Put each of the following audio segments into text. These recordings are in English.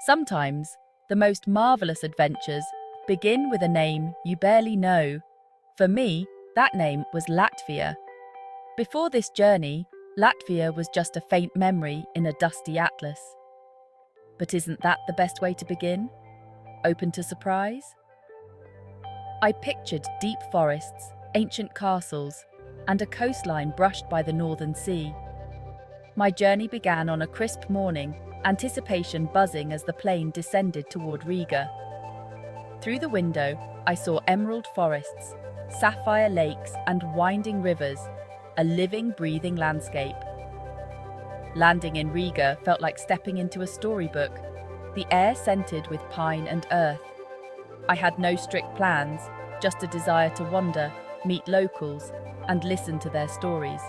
Sometimes, the most marvelous adventures begin with a name you barely know. For me, that name was Latvia. Before this journey, Latvia was just a faint memory in a dusty atlas. But isn't that the best way to begin? Open to surprise? I pictured deep forests, ancient castles, and a coastline brushed by the northern sea. My journey began on a crisp morning, anticipation buzzing as the plane descended toward Riga. Through the window, I saw emerald forests, sapphire lakes, and winding rivers, a living, breathing landscape. Landing in Riga felt like stepping into a storybook, the air scented with pine and earth. I had no strict plans, just a desire to wander, meet locals, and listen to their stories.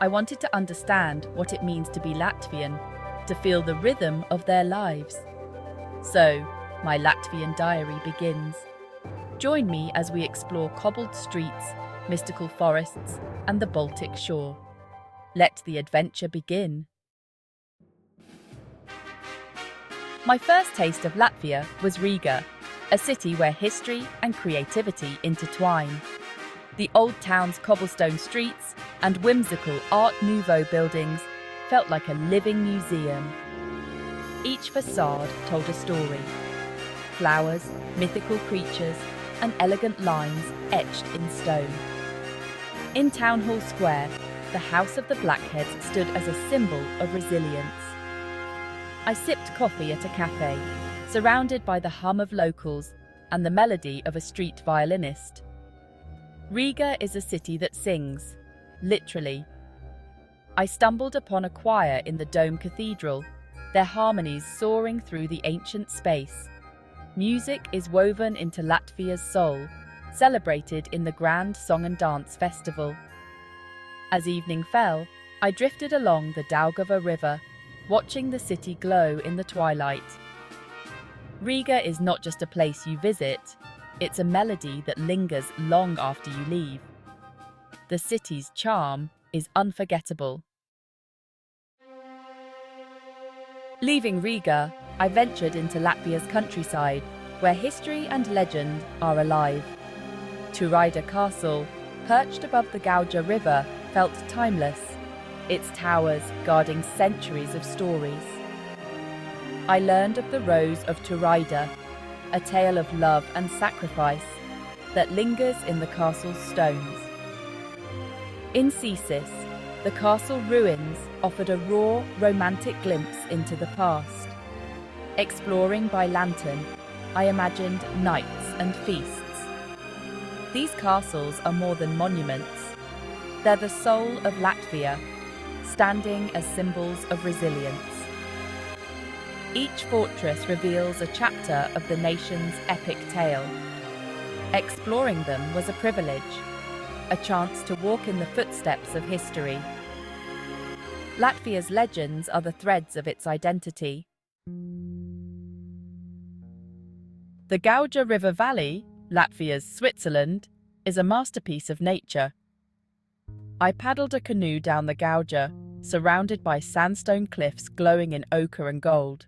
I wanted to understand what it means to be Latvian, to feel the rhythm of their lives. So, my Latvian diary begins. Join me as we explore cobbled streets, mystical forests, and the Baltic shore. Let the adventure begin. My first taste of Latvia was Riga, a city where history and creativity intertwine. The old town's cobblestone streets and whimsical Art Nouveau buildings felt like a living museum. Each facade told a story. Flowers, mythical creatures, and elegant lines etched in stone. In Town Hall Square, the House of the Blackheads stood as a symbol of resilience. I sipped coffee at a cafe, surrounded by the hum of locals and the melody of a street violinist. Riga is a city that sings, literally. I stumbled upon a choir in the Dome Cathedral, their harmonies soaring through the ancient space. Music is woven into Latvia's soul, celebrated in the Grand Song and Dance Festival. As evening fell, I drifted along the Daugava River, watching the city glow in the twilight. Riga is not just a place you visit, it's a melody that lingers long after you leave. The city's charm is unforgettable. Leaving Riga, I ventured into Latvia's countryside, where history and legend are alive. Turaida Castle, perched above the Gauja River, felt timeless, its towers guarding centuries of stories. I learned of the Rose of Turaida, a tale of love and sacrifice that lingers in the castle's stones. In Cesis, the castle ruins offered a raw, romantic glimpse into the past. Exploring by lantern, I imagined nights and feasts. These castles are more than monuments. They're the soul of Latvia, standing as symbols of resilience. Each fortress reveals a chapter of the nation's epic tale. Exploring them was a privilege, a chance to walk in the footsteps of history. Latvia's legends are the threads of its identity. The Gauja River Valley, Latvia's Switzerland, is a masterpiece of nature. I paddled a canoe down the Gauja, surrounded by sandstone cliffs glowing in ochre and gold.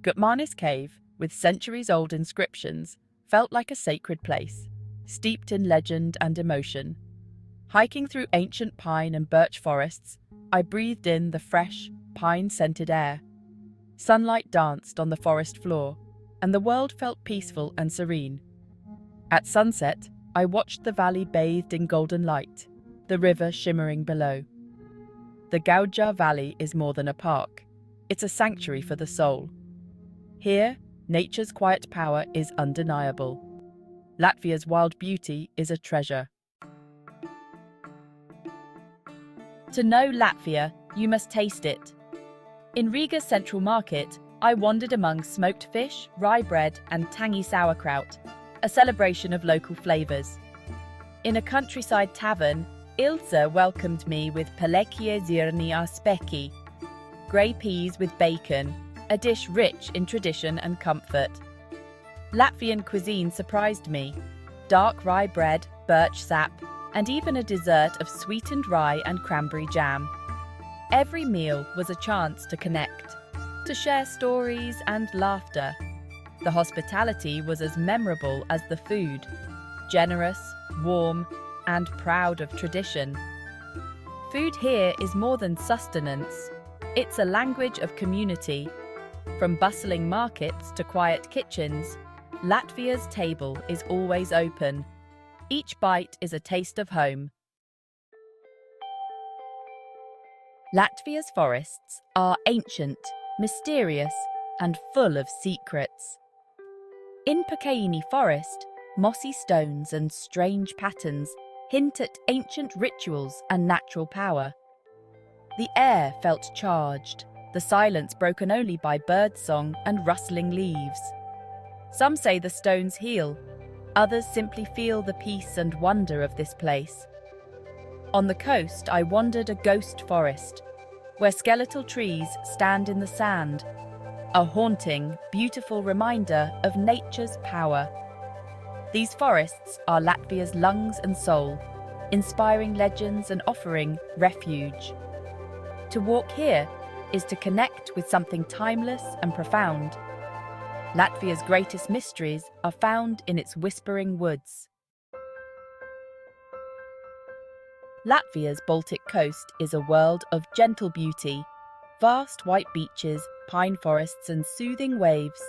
Gutmanis Cave, with centuries-old inscriptions, felt like a sacred place, steeped in legend and emotion. Hiking through ancient pine and birch forests, I breathed in the fresh, pine-scented air. Sunlight danced on the forest floor, and the world felt peaceful and serene. At sunset, I watched the valley bathed in golden light, the river shimmering below. The Gauja Valley is more than a park. It's a sanctuary for the soul. Here, nature's quiet power is undeniable. Latvia's wild beauty is a treasure. To know Latvia, you must taste it. In Riga's central market, I wandered among smoked fish, rye bread, and tangy sauerkraut, a celebration of local flavors. In a countryside tavern, Ilza welcomed me with pelekie zirni ar speki, grey peas with bacon, a dish rich in tradition and comfort. Latvian cuisine surprised me. Dark rye bread, birch sap, and even a dessert of sweetened rye and cranberry jam. Every meal was a chance to connect, to share stories and laughter. The hospitality was as memorable as the food, generous, warm, and proud of tradition. Food here is more than sustenance. It's a language of community. From bustling markets to quiet kitchens, Latvia's table is always open. Each bite is a taste of home. Latvia's forests are ancient, mysterious, and full of secrets. In Pakaini Forest, mossy stones and strange patterns hint at ancient rituals and natural power. The air felt charged, the silence broken only by birdsong and rustling leaves. Some say the stones heal, others simply feel the peace and wonder of this place. On the coast, I wandered a ghost forest, where skeletal trees stand in the sand, a haunting, beautiful reminder of nature's power. These forests are Latvia's lungs and soul, inspiring legends and offering refuge. To walk here is to connect with something timeless and profound. Latvia's greatest mysteries are found in its whispering woods. Latvia's Baltic coast is a world of gentle beauty, vast white beaches, pine forests, and soothing waves.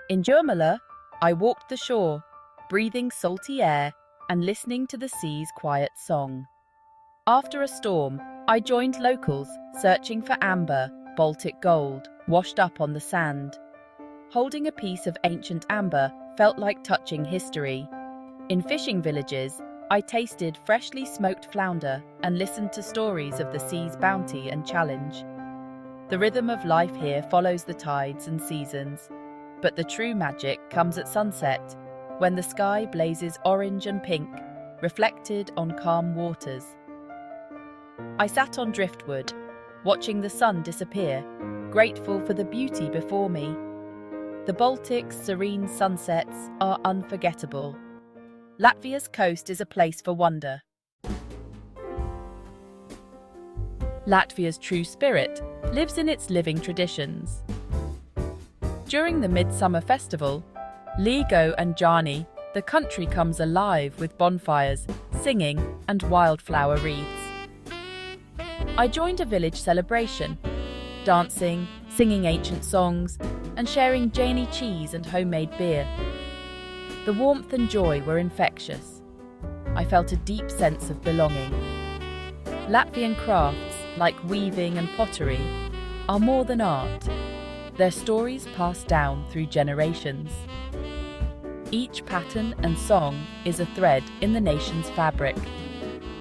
In Jurmala, I walked the shore, breathing salty air and listening to the sea's quiet song. After a storm, I joined locals searching for amber, Baltic gold, washed up on the sand. Holding a piece of ancient amber felt like touching history. In fishing villages, I tasted freshly smoked flounder and listened to stories of the sea's bounty and challenge. The rhythm of life here follows the tides and seasons, but the true magic comes at sunset, when the sky blazes orange and pink, reflected on calm waters. I sat on driftwood, watching the sun disappear, grateful for the beauty before me. The Baltic's serene sunsets are unforgettable. Latvia's coast is a place for wonder. Latvia's true spirit lives in its living traditions. During the Midsummer Festival, Ligo and Jani, the country comes alive with bonfires, singing, and wildflower wreaths. I joined a village celebration, dancing, singing ancient songs, and sharing Jani cheese and homemade beer. The warmth and joy were infectious. I felt a deep sense of belonging. Latvian crafts, like weaving and pottery, are more than art. Their stories pass down through generations. Each pattern and song is a thread in the nation's fabric.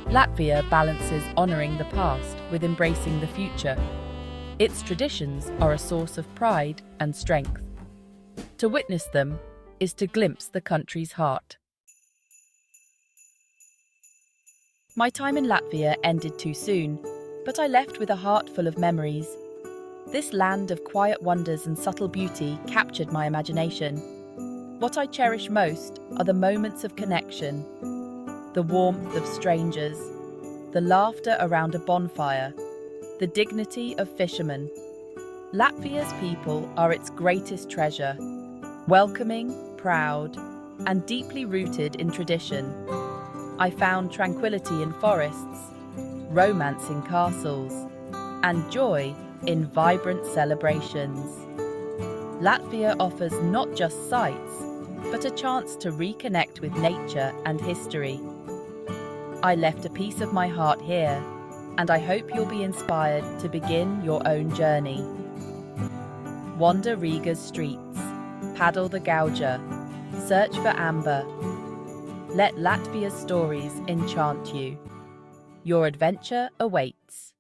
Latvia balances honoring the past with embracing the future. Its traditions are a source of pride and strength. To witness them is to glimpse the country's heart. My time in Latvia ended too soon, but I left with a heart full of memories. This land of quiet wonders and subtle beauty captured my imagination. What I cherish most are the moments of connection, the warmth of strangers, the laughter around a bonfire, the dignity of fishermen. Latvia's people are its greatest treasure, welcoming, proud, and deeply rooted in tradition. I found tranquility in forests, romance in castles, and joy in vibrant celebrations. Latvia offers not just sights, but a chance to reconnect with nature and history. I left a piece of my heart here, and I hope you'll be inspired to begin your own journey. Wander Riga's streets, paddle the Gauja, search for amber. Let Latvia's stories enchant you. Your adventure awaits.